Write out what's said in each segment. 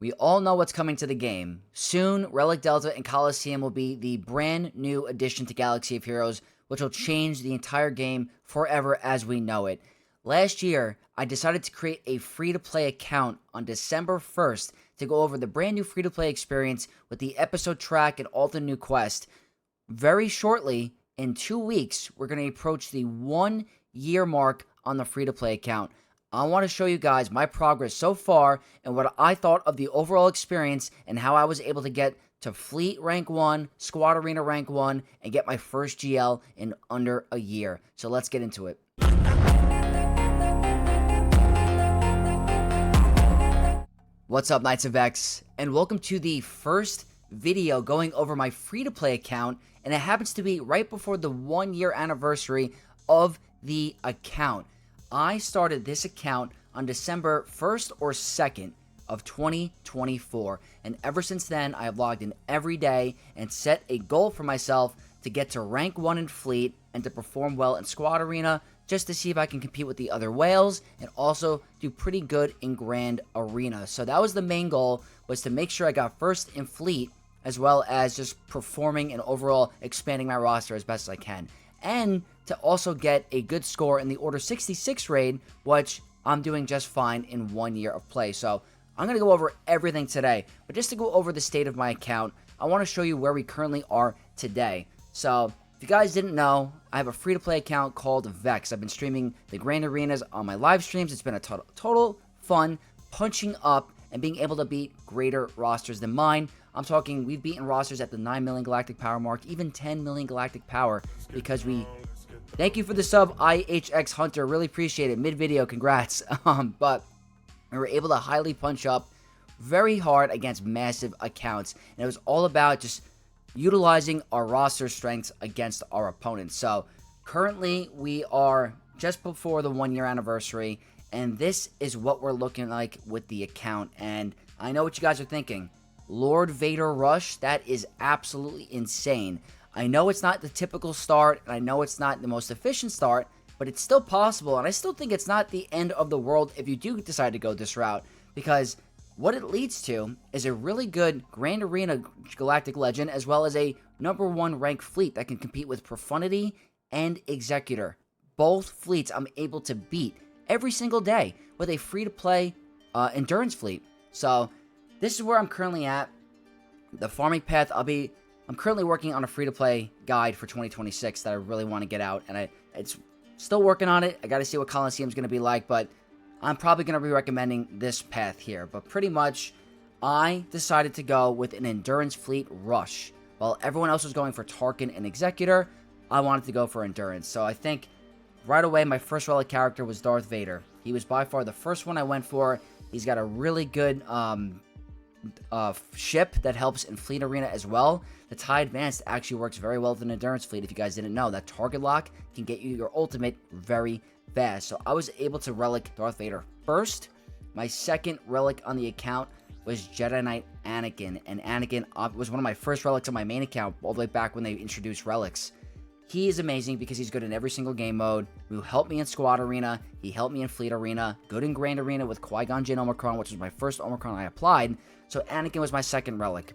We all know what's coming to the game. Soon, Relic Delta and Coliseum will be the brand new addition to Galaxy of Heroes, which will change the entire game forever as we know it. Last year, I decided to create a free-to-play account on December 1st to go over the brand new free-to-play experience with the episode track and all the new quests. Very shortly, in 2 weeks, we're going to approach the 1 year mark on the free-to-play account. I want to show you guys my progress so far and what I thought of the overall experience and how I was able to get to Fleet Rank 1, Squad Arena Rank 1, and get my first GL in under a year. So let's get into it. What's up, Knights of X, and welcome to the first video going over my free-to-play account, and it happens to be right before the 1 year anniversary of the account. I started this account on December 1st or 2nd of 2024, and ever since then, I have logged in every day and set a goal for myself to get to rank 1 in Fleet and to perform well in Squad Arena, just to see if I can compete with the other whales and also do pretty good in Grand Arena. So that was the main goal, was to make sure I got first in Fleet, as well as just performing and overall expanding my roster as best as I can. And to also get a good score in the Order 66 raid, which I'm doing just fine in 1 year of play. So I'm going to go over everything today. But just to go over the state of my account, I want to show you where we currently are today. So if you guys didn't know, I have a free-to-play account called Vex. I've been streaming the Grand Arenas on my live streams. It's been a total fun punching up and being able to beat greater rosters than mine. I'm talking, we've beaten rosters at the 9 million galactic power mark, even 10 million galactic power, because we... Thank you for the sub, IHX Hunter. Really appreciate it. Mid-video, congrats. But we were able to highly punch up very hard against massive accounts. And it was all about just utilizing our roster strengths against our opponents. So currently, we are just before the 1 year anniversary. And this is what we're looking like with the account. And I know what you guys are thinking. Lord Vader Rush, that is absolutely insane. I know it's not the typical start, and I know it's not the most efficient start, but it's still possible, and I still think it's not the end of the world if you do decide to go this route, because what it leads to is a really good Grand Arena Galactic Legend, as well as a #1 ranked fleet that can compete with Profundity and Executor. Both fleets I'm able to beat every single day with a free-to-play Endurance fleet. So this is where I'm currently at. The farming path, I'm currently working on a free-to-play guide for 2026 that I really want to get out, and it's still working on it. I got to see what Coliseum is going to be like, but I'm probably going to be recommending this path here. But pretty much, I decided to go with an Endurance fleet rush. While everyone else was going for Tarkin and Executor, I wanted to go for Endurance. So I think right away, my first relic character was Darth Vader. He was by far the first one I went for. He's got a really good ship that helps in Fleet Arena as well. The TIE Advanced actually works very well with an Endurance fleet. If you guys didn't know, that target lock can get you your ultimate very fast. So I was able to relic Darth Vader first. My second relic on the account was Jedi Knight Anakin, and Anakin was one of my first relics on my main account all the way back when they introduced relics. He is amazing because he's good in every single game mode. He helped me in Squad Arena. He helped me in Fleet Arena. Good in Grand Arena with Qui-Gon Jinn Omicron, which was my first Omicron I applied. So Anakin was my second relic.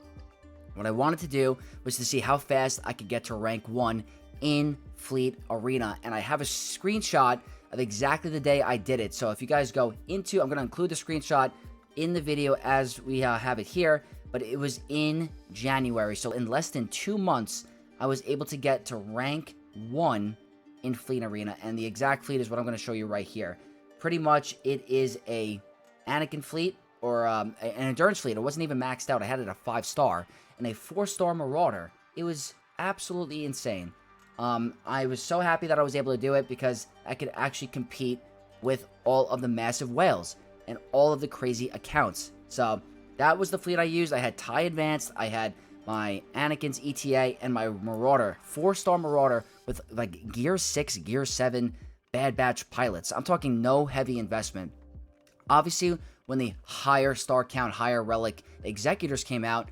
What I wanted to do was to see how fast I could get to rank 1 in Fleet Arena. And I have a screenshot of exactly the day I did it. So if you guys go into, I'm going to include the screenshot in the video as we have it here. But it was in January. So in less than 2 months, I was able to get to rank 1 in Fleet Arena, and the exact fleet is what I'm going to show you right here. Pretty much, it is a Anakin fleet, or an Endurance fleet. It wasn't even maxed out. I had it at 5-star, and a 4-star Marauder. It was absolutely insane. I was so happy that I was able to do it, because I could actually compete with all of the massive whales, and all of the crazy accounts. So, that was the fleet I used. I had TIE Advanced, I had my Anakin's ETA, and my Marauder, 4-star Marauder with like Gear 6, Gear 7 Bad Batch pilots. I'm talking no heavy investment. Obviously, when the higher star count, higher relic Executors came out,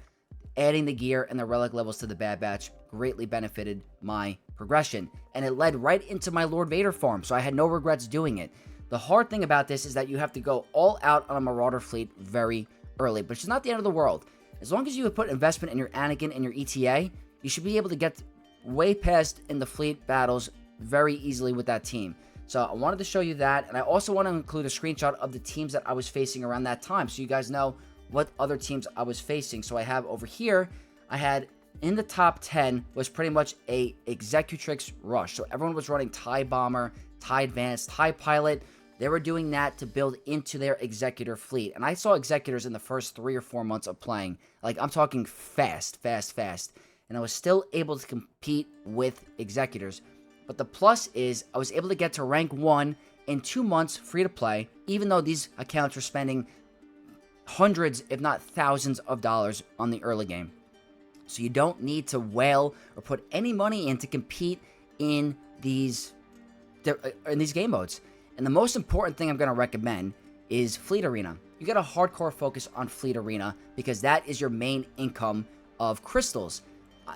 adding the gear and the relic levels to the Bad Batch greatly benefited my progression. And it led right into my Lord Vader farm, so I had no regrets doing it. The hard thing about this is that you have to go all out on a Marauder fleet very early, but it's not the end of the world. As long as you put investment in your Anakin and your ETA, you should be able to get way past in the fleet battles very easily with that team. So I wanted to show you that, and I also want to include a screenshot of the teams that I was facing around that time, so you guys know what other teams I was facing. So I have over here, I had in the top 10 was pretty much a Executrix rush. So everyone was running TIE Bomber, TIE Advanced, TIE Pilot. They were doing that to build into their Executor fleet. And I saw Executors in the first 3 or 4 months of playing. Like, I'm talking fast. And I was still able to compete with Executors. But the plus is I was able to get to rank 1 in 2 months free to play, even though these accounts were spending hundreds, if not thousands of dollars on the early game. So you don't need to whale or put any money in to compete in these game modes. And the most important thing I'm going to recommend is Fleet Arena. You got a hardcore focus on Fleet Arena because that is your main income of crystals.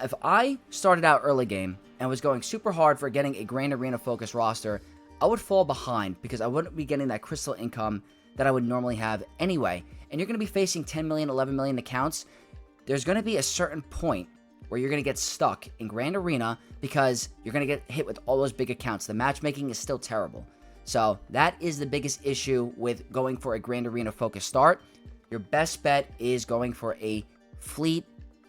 If I started out early game and was going super hard for getting a Grand Arena focus roster, I would fall behind because I wouldn't be getting that crystal income that I would normally have anyway. And you're going to be facing 10 million, 11 million accounts. There's going to be a certain point where you're going to get stuck in Grand Arena because you're going to get hit with all those big accounts. The matchmaking is still terrible. So that is the biggest issue with going for a Grand Arena focus start. Your best bet is going for a fleet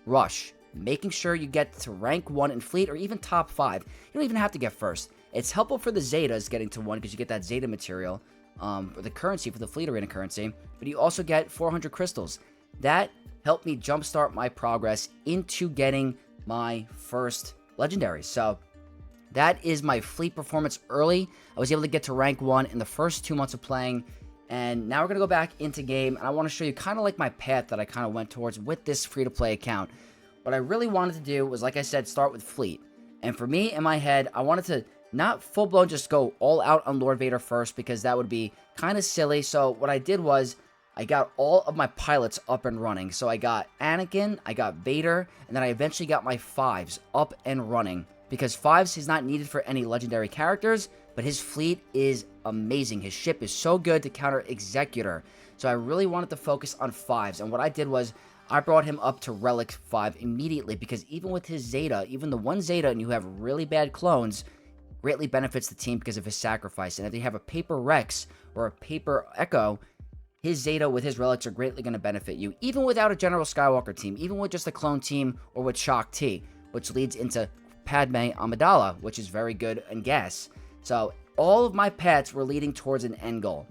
rush, making sure you get to rank 1 in fleet or even top 5. You don't even have to get first. It's helpful for the Zetas getting to 1 because you get that Zeta material, or the currency for the Fleet Arena currency, but you also get 400 crystals. That helped me jumpstart my progress into getting my first legendary. So that is my fleet performance early. I was able to get to rank 1 in the first 2 months of playing, and now we're going to go back into game, and I want to show you kind of like my path that I kind of went towards with this free-to-play account. What I really wanted to do was, like I said, start with fleet. And for me, in my head, I wanted to not full-blown just go all out on Lord Vader first because that would be kind of silly. So what I did was I got all of my pilots up and running. So I got Anakin, I got Vader, and then I eventually got my 5s up and running. Because 5s is not needed for any legendary characters, but his fleet is amazing. His ship is so good to counter Executor. So I really wanted to focus on 5s. And what I did was I brought him up to Relic 5 immediately. Because even with his Zeta, even the one Zeta and you have really bad clones, greatly benefits the team because of his sacrifice. And if you have a Paper Rex or a Paper Echo, his Zeta with his relics are greatly going to benefit you, even without a General Skywalker team, even with just a clone team or with Shock T, which leads into Padme Amidala, which is very good in gas. So all of my paths were leading towards an end goal.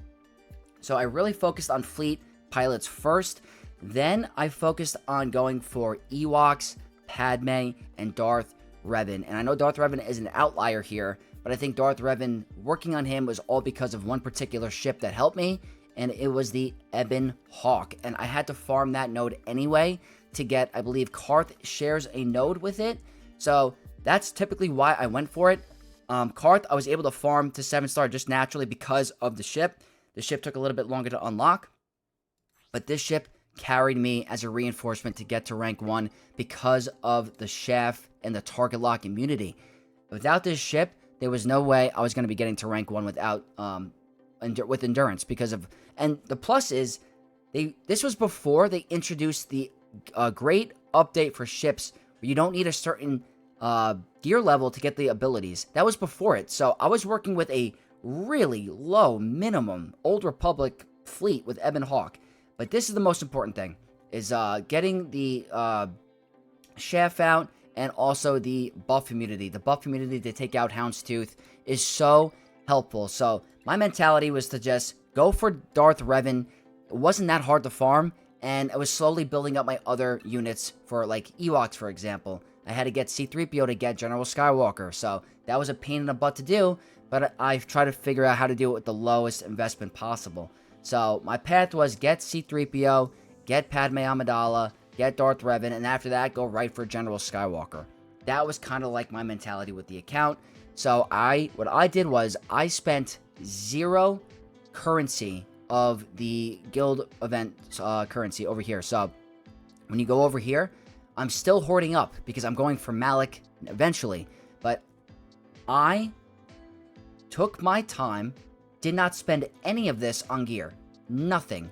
So I really focused on fleet pilots first. Then I focused on going for Ewoks, Padme, and Darth Revan. And I know Darth Revan is an outlier here, but I think Darth Revan, working on him was all because of one particular ship that helped me, and it was the Ebon Hawk. And I had to farm that node anyway to get, I believe, Karth shares a node with it. So that's typically why I went for it. Karth, I was able to farm to 7-star just naturally because of the ship. The ship took a little bit longer to unlock, but this ship carried me as a reinforcement to get to rank 1 because of the shaft and the target lock immunity. Without this ship, there was no way I was going to be getting to rank 1 without with endurance because of. And the plus is, this was before they introduced the great update for ships where you don't need a certain gear level to get the abilities. That was before it. So I was working with a really low minimum Old Republic fleet with Ebon Hawk. But this is the most important thing, is getting the shaft out and also the buff immunity. The buff immunity to take out Houndstooth is so helpful. So my mentality was to just go for Darth Revan. It wasn't that hard to farm, and I was slowly building up my other units for, like, Ewoks, for example. I had to get C-3PO to get General Skywalker, so that was a pain in the butt to do, but I've tried to figure out how to do it with the lowest investment possible. So my path was get C-3PO, get Padme Amidala, get Darth Revan, and after that, go right for General Skywalker. That was kind of like my mentality with the account. So what I did was I spent 0 currency of the guild event currency over here. So when you go over here, I'm still hoarding up because I'm going for Malik eventually. But I took my time, did not spend any of this on gear. Nothing.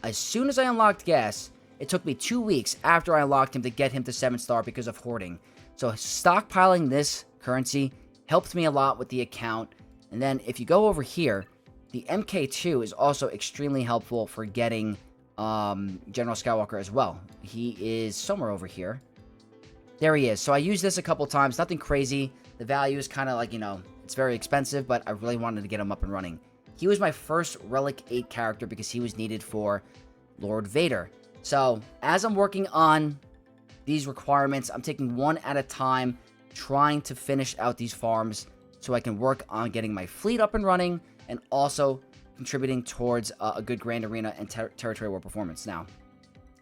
as soon as I unlocked Gas, it took me 2 weeks after I unlocked him to get him to 7-star because of hoarding. So stockpiling this currency helped me a lot with the account. And then if you go over here, the MK2 is also extremely helpful for getting General Skywalker as well. He is somewhere over here. There he is. So I used this a couple times. Nothing crazy. The value is kind of like, it's very expensive, but I really wanted to get him up and running. He was my first Relic 8 character because he was needed for Lord Vader. So as I'm working on these requirements, I'm taking one at a time, trying to finish out these farms so I can work on getting my fleet up and running and also contributing towards a good Grand Arena and Territory War performance. Now,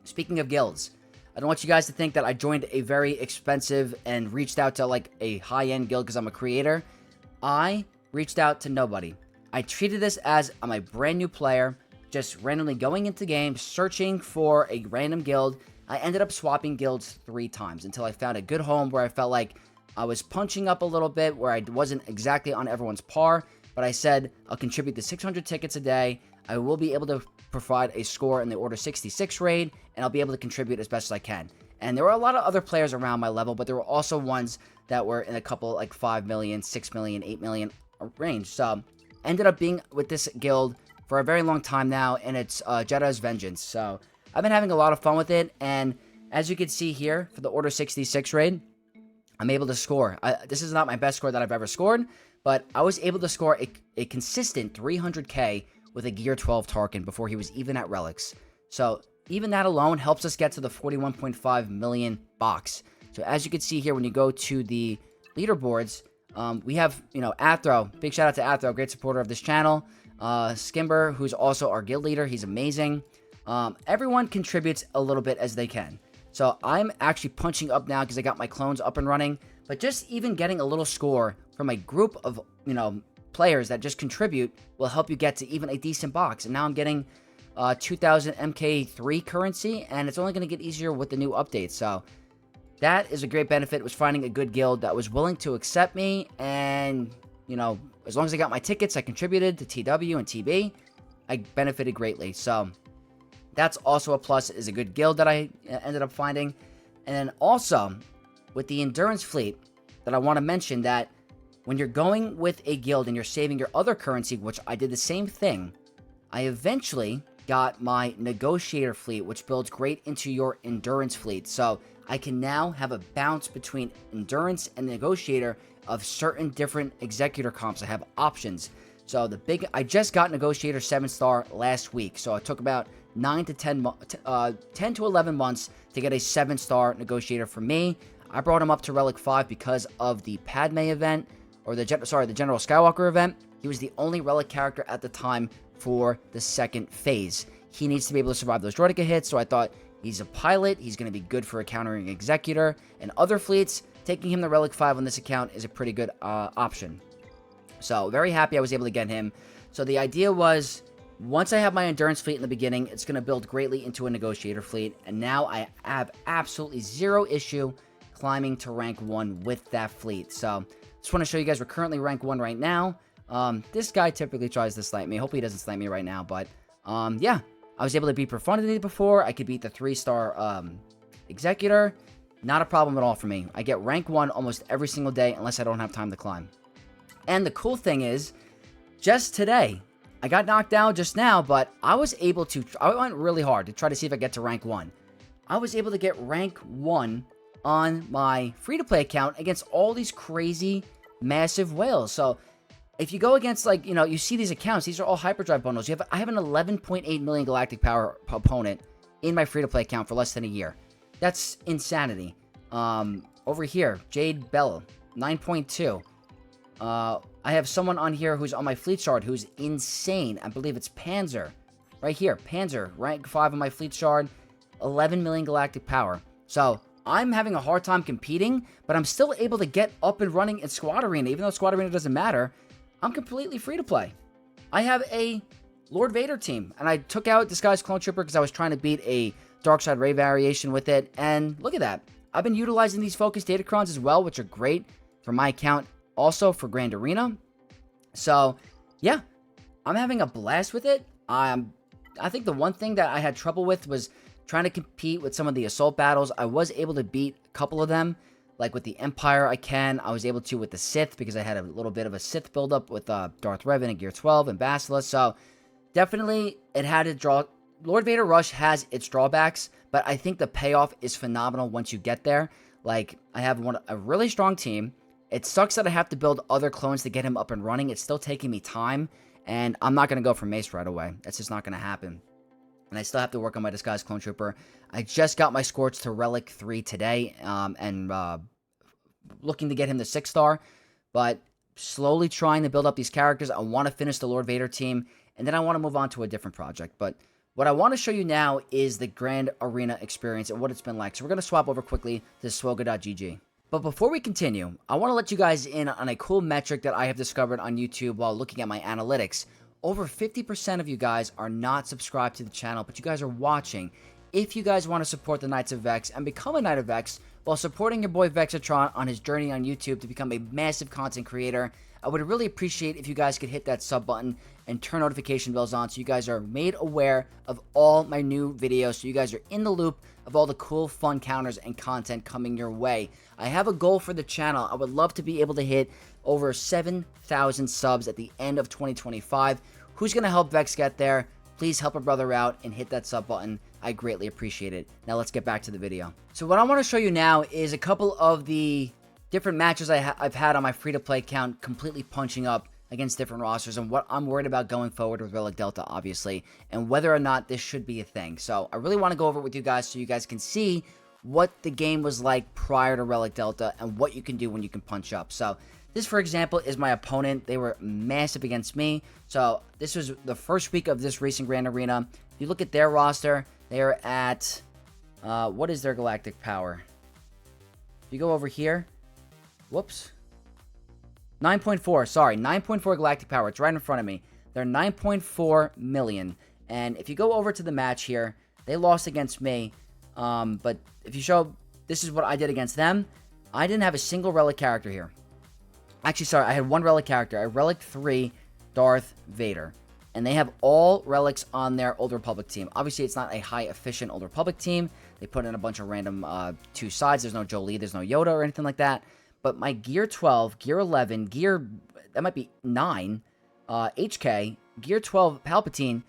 speaking of guilds, I don't want you guys to think that I joined a very expensive and reached out to like a high-end guild because I'm a creator. I reached out to nobody. I treated this as I'm a brand new player, just randomly going into games, searching for a random guild. I ended up swapping guilds 3 times until I found a good home where I felt like I was punching up a little bit, where I wasn't exactly on everyone's par, but I said I'll contribute to 600 tickets a day. I will be able to provide a score in the Order 66 raid, and I'll be able to contribute as best as I can. And there were a lot of other players around my level, but there were also ones that were in a couple like 5 million, 6 million, 8 million range. So ended up being with this guild for a very long time now, and it's Jedi's Vengeance. So I've been having a lot of fun with it, and as you can see here, for the Order 66 raid, I'm able to score. This is not my best score that I've ever scored, but I was able to score a consistent 300k with a Gear 12 Tarkin before he was even at Relics. So even that alone helps us get to the 41.5 million box. So as you can see here, when you go to the leaderboards, we have, Athro. Big shout out to Athro, great supporter of this channel. Skimber, who's also our guild leader. He's amazing. Everyone contributes a little bit as they can. So I'm actually punching up now because I got my clones up and running. But just even getting a little score from a group of, players that just contribute will help you get to even a decent box. And now I'm getting 2,000 MK3 currency, and it's only going to get easier with the new updates. So that is a great benefit. It was finding a good guild that was willing to accept me, and, as long as I got my tickets, I contributed to TW and TB. I benefited greatly. So that's also a plus, is a good guild that I ended up finding. And then also, with the Endurance Fleet, that I want to mention that when you're going with a guild and you're saving your other currency, which I did the same thing, I eventually got my Negotiator Fleet, which builds great into your Endurance Fleet. So I can now have a bounce between Endurance and Negotiator of certain different Executor comps. I have options. So I just got Negotiator 7-star last week. So it took about 10 to 11 months to get a 7-star Negotiator for me. I brought him up to Relic 5 because of the Padme event, or the General Skywalker event. He was the only Relic character at the time for the second phase. He needs to be able to survive those droideka hits, so I thought he's a pilot, he's going to be good for a countering Executor, and other fleets, taking him to Relic 5 on this account is a pretty good option. So very happy I was able to get him. So the idea was, once I have my Endurance Fleet in the beginning, it's going to build greatly into a Negotiator Fleet, and now I have absolutely zero issue climbing to rank 1 with that fleet. So just want to show you guys, we're currently rank 1 right now. This guy typically tries to snipe me. Hopefully he doesn't snipe me right now, but yeah, I was able to beat Profundity before. I could beat the 3-star Executor. Not a problem at all for me. I get rank 1 almost every single day unless I don't have time to climb. And the cool thing is, just today, I got knocked down just now, but I was able to, I went really hard to try to see if I get to rank 1. I was able to get rank 1 on my free-to-play account against all these crazy, massive whales. So if you go against, like, you see these accounts, these are all hyperdrive bundles. I have an 11.8 million galactic power opponent in my free-to-play account for less than a year. That's insanity. Over here, Jade Bell, 9.2. I have someone on here who's on my fleet shard who's insane. I believe it's Panzer. Right here, Panzer, rank 5 on my fleet shard, 11 million galactic power. So I'm having a hard time competing, but I'm still able to get up and running in Squad Arena. Even though Squad Arena doesn't matter, I'm completely free to play. I have a Lord Vader team, and I took out Disguised Clone Trooper because I was trying to beat a Darkside Ray variation with it, and look at that. I've been utilizing these Focus Datacrons as well, which are great for my account, also for Grand Arena. So, yeah, I'm having a blast with it. I'm I think the one thing that I had trouble with was trying to compete with some of the assault battles. I was able to beat a couple of them, like with the Empire I was able to with the Sith, because I had a little bit of a Sith buildup with Darth Revan and Gear 12 and Basilisk, so definitely it had to draw. Lord Vader Rush has its drawbacks, but I think the payoff is phenomenal once you get there. Like, I have a really strong team. It sucks that I have to build other clones to get him up and running. It's still taking me time, and I'm not going to go for Mace right away. That's just not going to happen. And I still have to work on my Disguised Clone Trooper. I just got my Scorch to Relic 3 today, and looking to get him to 6-star, but slowly trying to build up these characters. I want to finish the Lord Vader team, and then I want to move on to a different project. But what I want to show you now is the Grand Arena experience and what it's been like. So we're going to swap over quickly to Swoga.gg. But before we continue, I want to let you guys in on a cool metric that I have discovered on YouTube while looking at my analytics. Over 50% of you guys are not subscribed to the channel, but you guys are watching. If you guys want to support the Knights of Vex and become a Knight of Vex while supporting your boy Vexatron on his journey on YouTube to become a massive content creator, I would really appreciate if you guys could hit that sub button and turn notification bells on so you guys are made aware of all my new videos, so you guys are in the loop of all the cool, fun counters and content coming your way. I have a goal for the channel. I would love to be able to hit over 7,000 subs at the end of 2025. Who's going to help Vex get there? Please help a brother out and hit that sub button. I greatly appreciate it. Now let's get back to the video. So what I want to show you now is a couple of the different matches I've had on my free-to-play account completely punching up against different rosters, and what I'm worried about going forward with Relic Delta, obviously, and whether or not this should be a thing. So I really want to go over it with you guys so you guys can see what the game was like prior to Relic Delta and what you can do when you can punch up. So this, for example, is my opponent. They were massive against me. So this was the first week of this recent Grand Arena. If you look at their roster, they are at, what is their galactic power? If you go over here, whoops, 9.4, sorry, 9.4 galactic power. It's right in front of me. They're 9.4 million. And if you go over to the match here, they lost against me. But if you show, this is what I did against them. I didn't have a single relic character here. Actually, sorry, I had one relic character. I relic 3 Darth Vader. And they have all relics on their Old Republic team. Obviously, it's not a high efficient Old Republic team. They put in a bunch of random two sides. There's no Jolie, there's no Yoda or anything like that. But my Gear 12, Gear 11, Gear, that might be 9, HK, Gear 12 Palpatine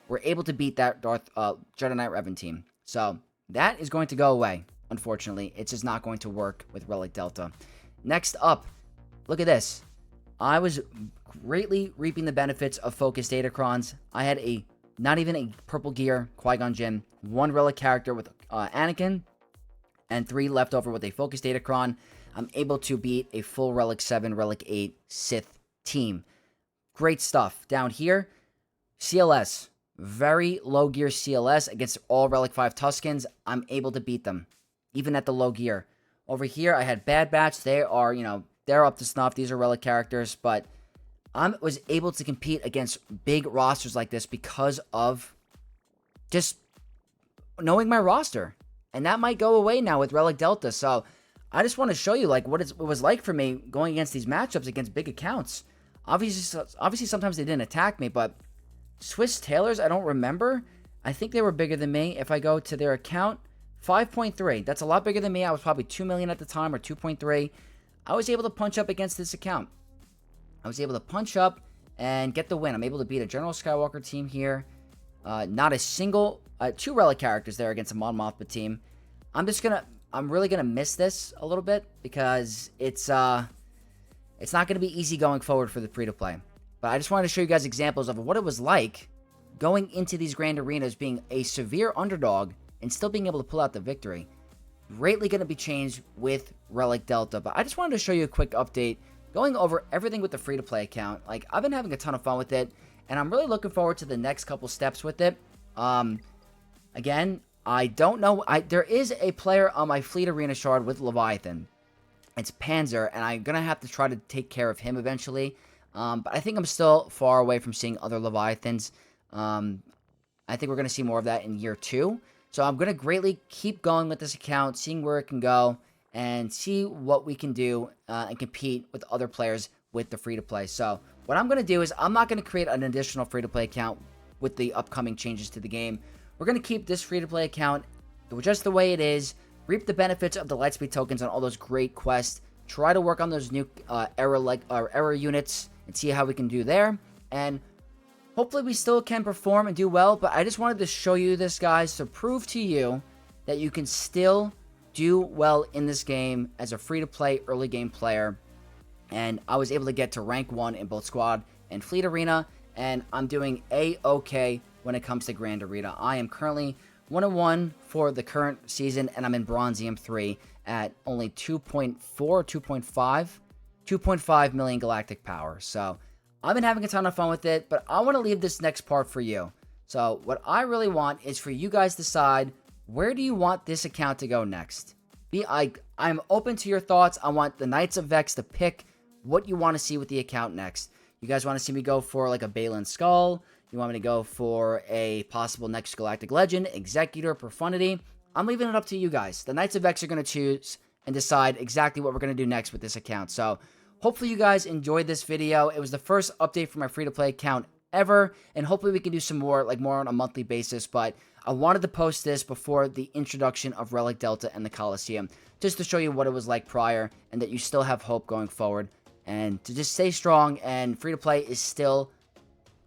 were able to beat that Jedi Knight Revan team. So that is going to go away, unfortunately. It's just not going to work with Relic Delta. Next up, look at this. I was greatly reaping the benefits of Focus Datacrons. I had not even a purple gear Qui-Gon Jinn, one relic character with Anakin, and 3 left over with a Focus Datacron. I'm able to beat a full Relic 7, Relic 8 Sith team. Great stuff. Down here, CLS. Very low gear CLS against all Relic 5 Tuskens. I'm able to beat them, even at the low gear. Over here, I had Bad Batch. They are, they're up to snuff. These are Relic characters, but I was able to compete against big rosters like this because of just knowing my roster. And that might go away now with Relic Delta, so I just want to show you what it was like for me going against these matchups against big accounts. Obviously, sometimes they didn't attack me, but Swiss Tailors, I don't remember. I think they were bigger than me. If I go to their account, 5.3. That's a lot bigger than me. I was probably 2 million at the time, or 2.3. I was able to punch up against this account. I was able to punch up and get the win. I'm able to beat a General Skywalker team here. Not a single, 2 relic characters there against a Mon Mothma team. I'm really gonna miss this a little bit because it's not gonna be easy going forward for the free-to-play. But I just wanted to show you guys examples of what it was like going into these grand arenas, being a severe underdog and still being able to pull out the victory. Greatly gonna be changed with Relic Delta. But I just wanted to show you a quick update, going over everything with the free-to-play account. I've been having a ton of fun with it, and I'm really looking forward to the next couple steps with it. Again, I don't know. There is a player on my Fleet Arena shard with Leviathan. It's Panzer, and I'm going to have to try to take care of him eventually. But I think I'm still far away from seeing other Leviathans. I think we're going to see more of that in year 2. So I'm going to greatly keep going with this account, seeing where it can go, and see what we can do and compete with other players with the free-to-play. So what I'm going to do is I'm not going to create an additional free-to-play account with the upcoming changes to the game. We're going to keep this free-to-play account just the way it is, reap the benefits of the Lightspeed tokens on all those great quests, try to work on those new error units and see how we can do there, and hopefully we still can perform and do well. But I just wanted to show you this, guys, to prove to you that you can still do well in this game as a free-to-play early game player. And I was able to get to rank 1 in both Squad and Fleet Arena, and I'm doing A-okay when it comes to Grand Arena. I am currently 1-1 for the current season, and I'm in Bronzium 3 at only 2.5 million galactic power. So I've been having a ton of fun with it, but I want to leave this next part for you. So what I really want is for you guys to decide, where do you want this account to go next? I'm open to your thoughts. I want the Knights of Vex to pick what you want to see with the account next. You guys want to see me go for like a Balin Skull? You want me to go for a possible next Galactic Legend, Executor, Profundity? I'm leaving it up to you guys. The Knights of Vex are going to choose and decide exactly what we're going to do next with this account. So hopefully you guys enjoyed this video. It was the first update for my free-to-play account ever, and hopefully we can do some more, like more on a monthly basis. But I wanted to post this before the introduction of Relic Delta and the Coliseum, just to show you what it was like prior, and that you still have hope going forward, and to just stay strong, and free-to-play is still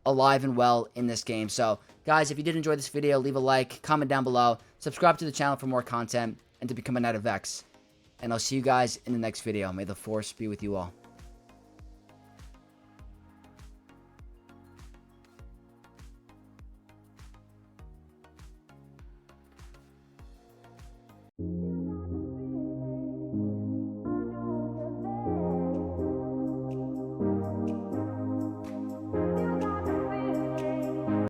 alive and well in this game. So guys, if you did enjoy this video, leave a like, comment down below, subscribe to the channel for more content, and to become a Knight of Vex. And I'll see you guys in the next video. May the Force be with you all.